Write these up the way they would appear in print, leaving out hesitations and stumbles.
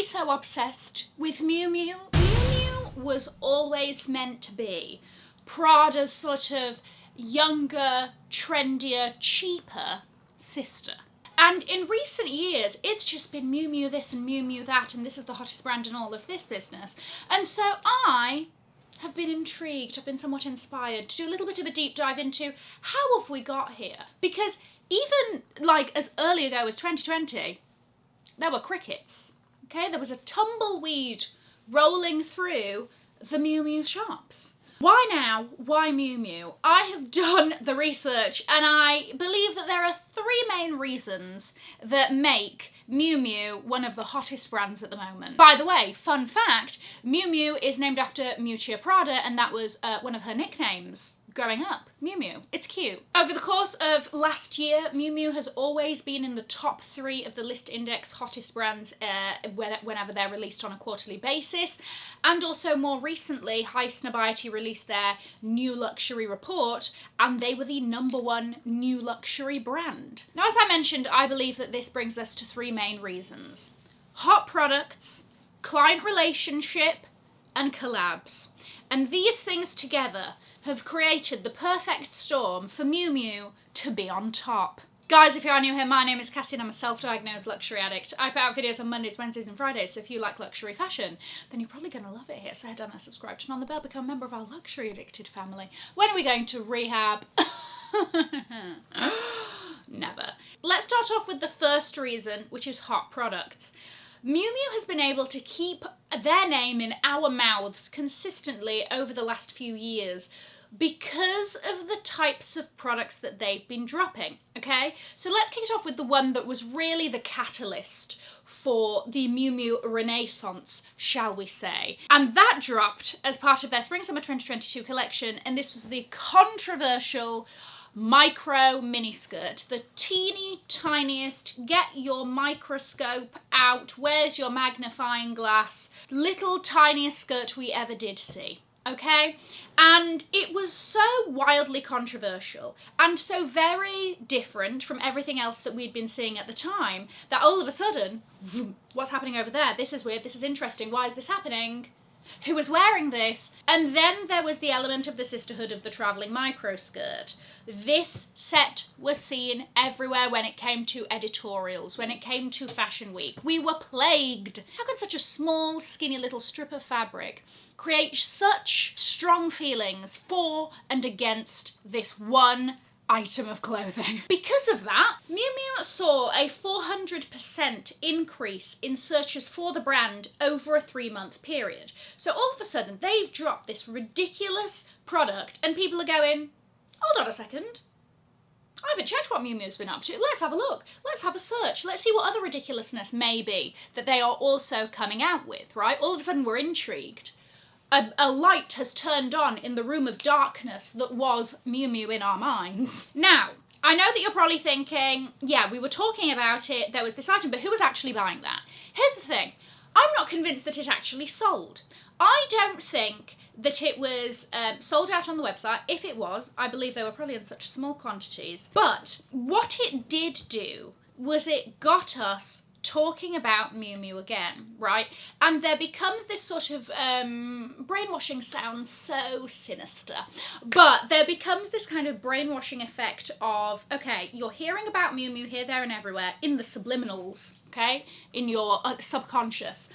so obsessed with Miu Miu? Miu Miu was always meant to be Prada's sort of younger, trendier, cheaper sister. And in recent years, it's just been Miu Miu this and Miu Miu that, and this is the hottest brand in all of this business. And so I have been intrigued, I've been somewhat inspired to do a little bit of a deep dive into how have we got here? Because even like as early ago as 2020, there were crickets, okay? There was a tumbleweed rolling through the Miu Miu shops. Why now? Why Miu Miu? I have done the research and I believe that there are three main reasons that make Miu Miu one of the hottest brands at the moment. By the way, fun fact, Miu Miu is named after Miuccia Prada, and that was one of her nicknames growing up. Miu Miu. It's cute. Over the course of last year, Miu Miu has always been in the top 3 of the List Index hottest brands whenever they're released on a quarterly basis. And also more recently, Highsnobiety released their new luxury report, and they were the #1 new luxury brand. Now, as I mentioned, I believe that this brings us to 3 main reasons: hot products, client relationship, and collabs. And these things together have created the perfect storm for Miu Miu to be on top. Guys, if you are new here, my name is Cassie and I'm a self-diagnosed luxury addict. I put out videos on Mondays, Wednesdays and Fridays, so if you like luxury fashion, then you're probably going to love it here. So head down there, subscribe, turn on the bell, become a member of our luxury addicted family. When are we going to rehab? Never. Let's start off with the first reason, which is hot products. Miu Miu has been able to keep their name in our mouths consistently over the last few years because of the types of products that they've been dropping, okay? So let's kick it off with the one that was really the catalyst for the Miu Miu renaissance, shall we say. And that dropped as part of their Spring/Summer 2022 collection, and this was the controversial micro miniskirt, the teeny tiniest, get your microscope out, where's your magnifying glass, little tiniest skirt we ever did see. Okay? And it was so wildly controversial and so very different from everything else that we'd been seeing at the time that all of a sudden, what's happening over there? This is weird, this is interesting, why is this happening? Who was wearing this? And then there was the element of the sisterhood of the travelling microskirt. This set was seen everywhere when it came to editorials, when it came to Fashion Week. We were plagued. How can such a small, skinny little strip of fabric create such strong feelings for and against this one item of clothing? Because of that, Miu Miu saw a 400% increase in searches for the brand over a 3-month period. So all of a sudden, they've dropped this ridiculous product and people are going, hold on a second, I haven't checked what Miu Miu's been up to. Let's have a look. Let's have a search. Let's see what other ridiculousness may be that they are also coming out with, right? All of a sudden, we're intrigued. A light has turned on in the room of darkness that was Miu Miu in our minds. Now, I know that you're probably thinking, yeah, we were talking about it, there was this item, but who was actually buying that? Here's the thing, I'm not convinced that it actually sold. I don't think that it was sold out on the website. If it was, I believe they were probably in such small quantities. But what it did do was it got us talking about Miu Miu again, right? And there becomes this sort of, brainwashing sounds so sinister, but there becomes this kind of brainwashing effect of, okay, you're hearing about Miu Miu here, there and everywhere in the subliminals, okay? In your subconscious.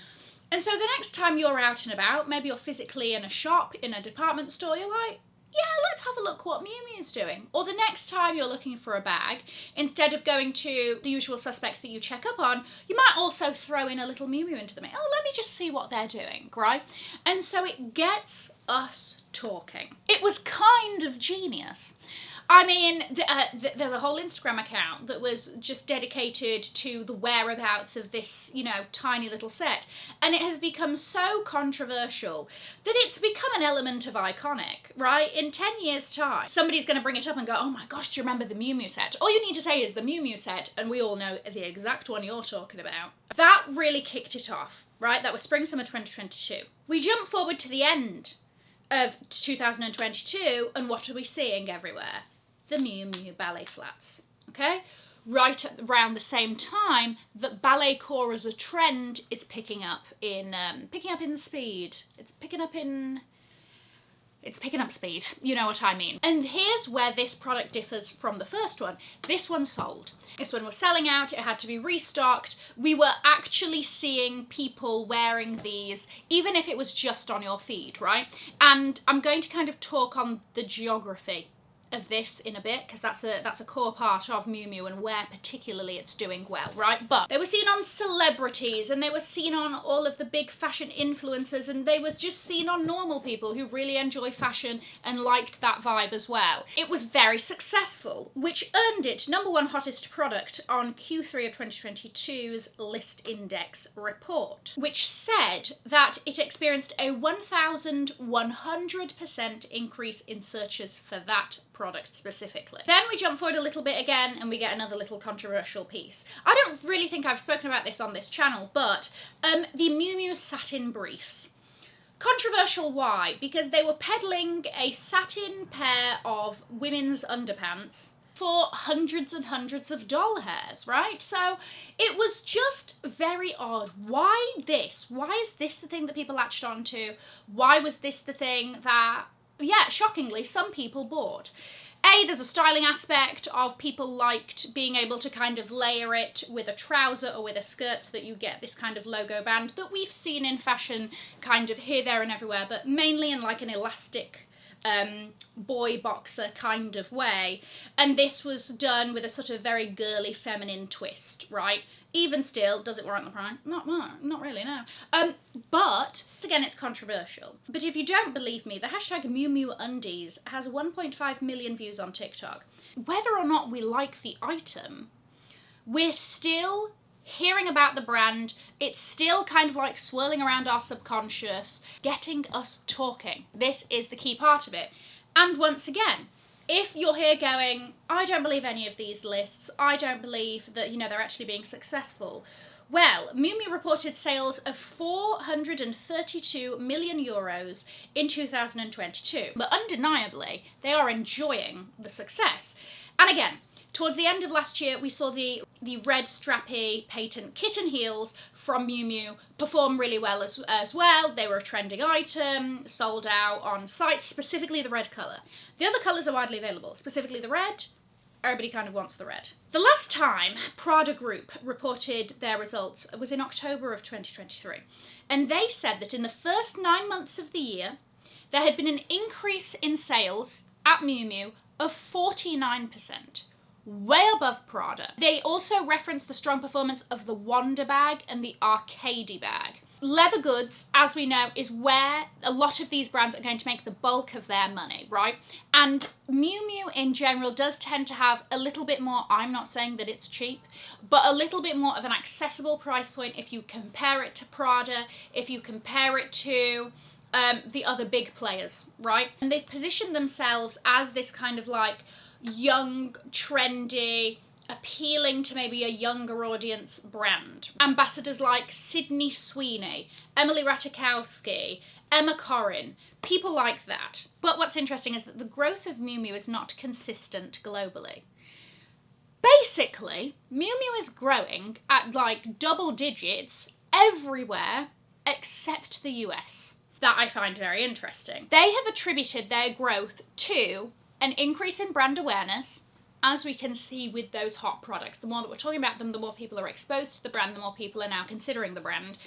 And so the next time you're out and about, maybe you're physically in a shop, in a department store, you're like, yeah, let's have a look what Miu Miu's doing. Or the next time you're looking for a bag, instead of going to the usual suspects that you check up on, you might also throw in a little Miu Miu into the mix. Oh, let me just see what they're doing, right? And so it gets us talking. It was kind of genius. I mean, there's a whole Instagram account that was just dedicated to the whereabouts of this, you know, tiny little set. And it has become so controversial that it's become an element of iconic, right? In 10 years' time, somebody's going to bring it up and go, oh my gosh, do you remember the Miu Miu set? All you need to say is the Miu Miu set, and we all know the exact one you're talking about. That really kicked it off, right? That was Spring/Summer 2022. We jump forward to the end of 2022, and what are we seeing everywhere? The Miu Miu ballet flats, okay? right around the same time that ballet core as a trend is picking up in speed. It's picking up speed, you know what I mean. And here's where this product differs from the first one. This one sold. This one was selling out, it had to be restocked. We were actually seeing people wearing these, even if it was just on your feed, right? And I'm going to kind of talk on the geography of this in a bit, because that's a core part of Miu Miu and where particularly it's doing well, right? But they were seen on celebrities, and they were seen on all of the big fashion influencers, and they were just seen on normal people who really enjoy fashion and liked that vibe as well. It was very successful, which earned it #1 hottest product on Q3 of 2022's List Index report, which said that it experienced a 1,100% increase in searches for that product specifically. Then we jump forward a little bit again and we get another little controversial piece. I don't really think I've spoken about this on this channel, but the Miu Miu Satin Briefs. Controversial, why? Because they were peddling a satin pair of women's underpants for hundreds and hundreds of doll hairs, right? So it was just very odd. Why this? Why is this the thing that people latched onto? Why was this the thing that, yeah, shockingly, some people bought? There's a styling aspect of people liked being able to kind of layer it with a trouser or with a skirt so that you get this kind of logo band that we've seen in fashion kind of here, there and everywhere, but mainly in like an elastic boy boxer kind of way. And this was done with a sort of very girly feminine twist, right? Even still, does it warrant the price? Not really, no. But, again, it's controversial. But if you don't believe me, the hashtag Miu Miu Undies has 1.5 million views on TikTok. Whether or not we like the item, we're still hearing about the brand. It's still kind of like swirling around our subconscious, getting us talking. This is the key part of it. And once again, if you're here going, I don't believe any of these lists, I don't believe that, you know, they're actually being successful. Well, Miu Miu reported sales of 432 million euros in 2022. But undeniably, they are enjoying the success. And again, towards the end of last year, we saw the red strappy patent kitten heels from Miu Miu perform really well as well. They were a trending item, sold out on sites, specifically the red colour. The other colours are widely available, specifically the red. Everybody kind of wants the red. The last time Prada Group reported their results was in October of 2023. And they said that in the first 9 months of the year, there had been an increase in sales at Miu Miu of 49%. Way above Prada. They also referenced the strong performance of the Wonder bag and the Arcady bag. Leather goods, as we know, is where a lot of these brands are going to make the bulk of their money, right? And Miu Miu in general does tend to have a little bit more, I'm not saying that it's cheap, but a little bit more of an accessible price point if you compare it to Prada, if you compare it to the other big players, right? And they've positioned themselves as this kind of like young, trendy, appealing to maybe a younger audience brand. Ambassadors like Sydney Sweeney, Emily Ratajkowski, Emma Corrin, people like that. But what's interesting is that the growth of Miu Miu is not consistent globally. Basically, Miu Miu is growing at like double digits everywhere except the US. That I find very interesting. They have attributed their growth to an increase in brand awareness, as we can see with those hot products. The more that we're talking about them, the more people are exposed to the brand, the more people are now considering the brand,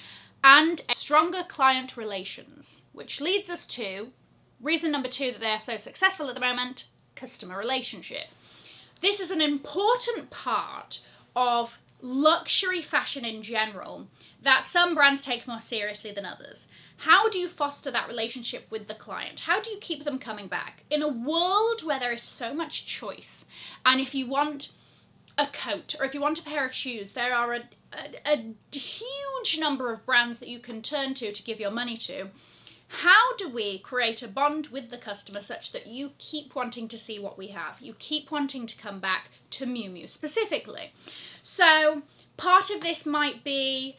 and stronger client relations, which leads us to reason number 2 that they are so successful at the moment: customer relationship. This is an important part of luxury fashion in general that some brands take more seriously than others. How do you foster that relationship with the client? How do you keep them coming back? In a world where there is so much choice, and if you want a coat or if you want a pair of shoes, there are a huge number of brands that you can turn to give your money to. How do we create a bond with the customer such that you keep wanting to see what we have? You keep wanting to come back to Miu Miu specifically. So Part of this might be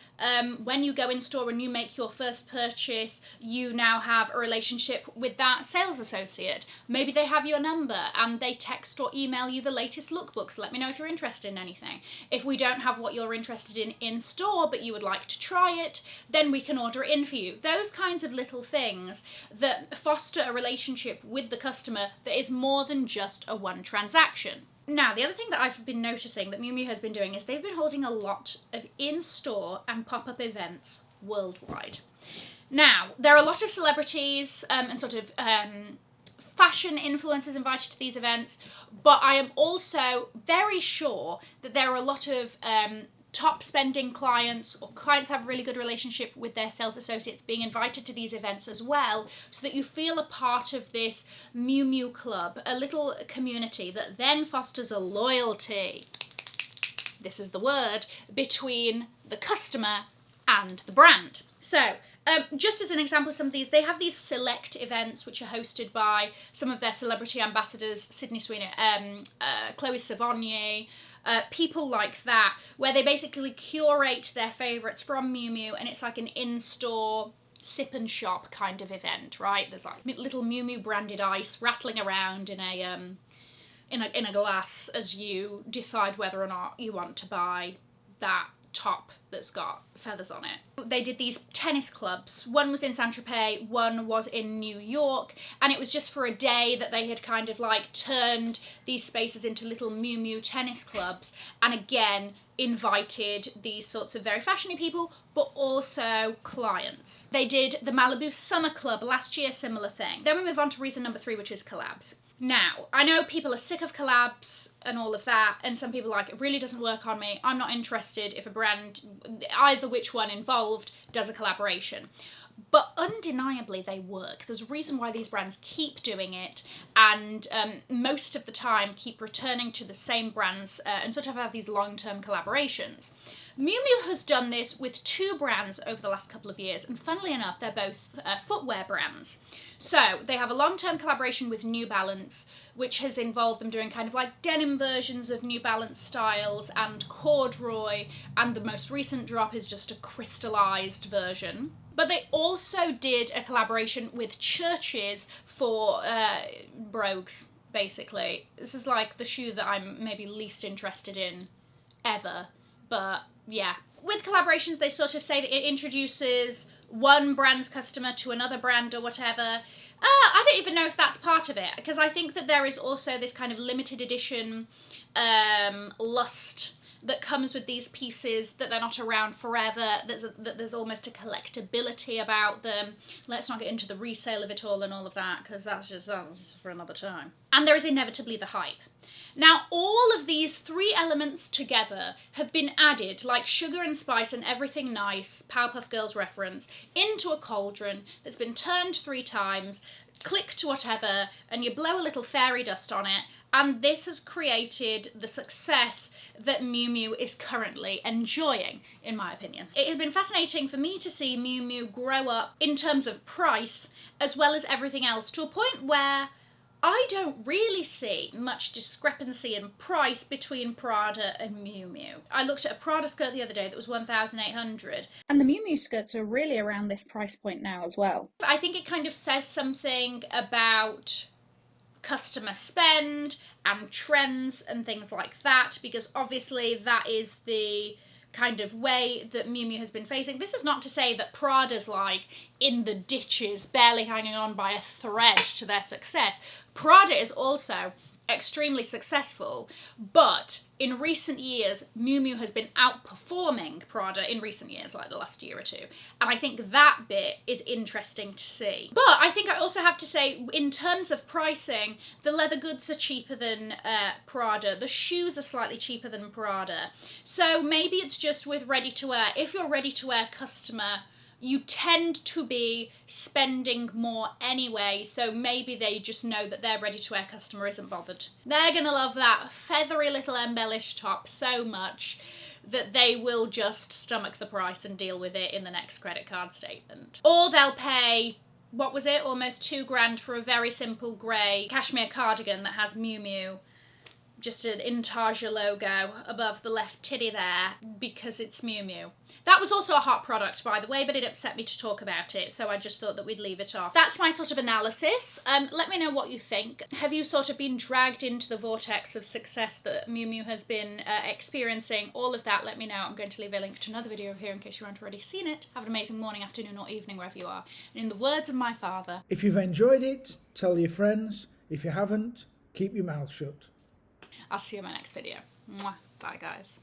when you go in store and you make your first purchase, you now have a relationship with that sales associate. Maybe they have your number and they text or email you the latest lookbooks. Let me know if you're interested in anything. If we don't have what you're interested in store, but you would like to try it, then we can order it in for you. Those kinds of little things that foster a relationship with the customer that is more than just a one transaction. Now, the other thing that I've been noticing that Miu Miu has been doing is they've been holding a lot of in-store and pop-up events worldwide. Now, there are a lot of celebrities and sort of fashion influencers invited to these events, but I am also very sure that there are a lot of top spending clients, or clients have a really good relationship with their sales associates, being invited to these events as well, so that you feel a part of this Miu Miu club, a little community that then fosters a loyalty, this is the word, between the customer and the brand. So, just as an example of some of these, they have these select events which are hosted by some of their celebrity ambassadors, Sydney Sweeney, Chloe Sevigny, people like that, where they basically curate their favourites from Miu Miu, and it's like an in-store sip and shop kind of event, right? There's like little Miu Miu branded ice rattling around in a glass as you decide whether or not you want to buy that top that's got feathers on it. They did these tennis clubs. One was in Saint-Tropez, one was in New York, and it was just for a day that they had kind of like turned these spaces into little Miu Miu tennis clubs, and again invited these sorts of very fashiony people, but also clients. They did the Malibu Summer Club last year, similar thing. Then we move on to reason number 3, which is collabs. Now, I know people are sick of collabs and all of that, and some people are like, it really doesn't work on me. I'm not interested if a brand, either which one involved, does a collaboration. But undeniably they work. There's a reason why these brands keep doing it, and most of the time keep returning to the same brands and sort of have these long-term collaborations. Miu Miu has done this with 2 brands over the last couple of years, and funnily enough, they're both footwear brands. So they have a long-term collaboration with New Balance, which has involved them doing kind of like denim versions of New Balance styles and corduroy, and the most recent drop is just a crystallized version. But they also did a collaboration with Churches for brogues, basically. This is like the shoe that I'm maybe least interested in ever, but yeah. With collaborations, they sort of say that it introduces one brand's customer to another brand or whatever. I don't even know if that's part of it, because I think that there is also this kind of limited edition lust that comes with these pieces, that they're not around forever, that there's almost a collectability about them. Let's not get into the resale of it all and all of that, because that's just for another time. And there is inevitably the hype. Now, all of these 3 elements together have been added, like sugar and spice and everything nice, Powerpuff Girls reference, into a cauldron that's been turned 3 times, click to whatever, and you blow a little fairy dust on it, and this has created the success that Miu Miu is currently enjoying, in my opinion. It has been fascinating for me to see Miu Miu grow up in terms of price, as well as everything else, to a point where I don't really see much discrepancy in price between Prada and Miu Miu. I looked at a Prada skirt the other day that was $1,800, and the Miu Miu skirts are really around this price point now as well. I think it kind of says something about customer spend and trends and things like that, because obviously that is the kind of way that Miu Miu has been facing. This is not to say that Prada's like in the ditches, barely hanging on by a thread to their success. Prada is also extremely successful, but in recent years, Miu Miu has been outperforming Prada in recent years, like the last year or 2. And I think that bit is interesting to see. But I think I also have to say, in terms of pricing, the leather goods are cheaper than Prada. The shoes are slightly cheaper than Prada. So maybe it's just with ready-to-wear. If you're a ready-to-wear customer, you tend to be spending more anyway, so maybe they just know that their ready-to-wear customer isn't bothered. They're gonna love that feathery little embellished top so much that they will just stomach the price and deal with it in the next credit card statement. Or they'll pay, what was it, almost $2 grand for a very simple grey cashmere cardigan that has Miu Miu just an Intarsia logo above the left titty there because it's Miu Miu. That was also a hot product, by the way, but it upset me to talk about it, so I just thought that we'd leave it off. That's my sort of analysis. Let me know what you think. Have you sort of been dragged into the vortex of success that Miu Miu has been experiencing? All of that, let me know. I'm going to leave a link to another video here in case you haven't already seen it. Have an amazing morning, afternoon, or evening, wherever you are. And in the words of my father, if you've enjoyed it, tell your friends. If you haven't, keep your mouth shut. I'll see you in my next video. Mwah. Bye, guys.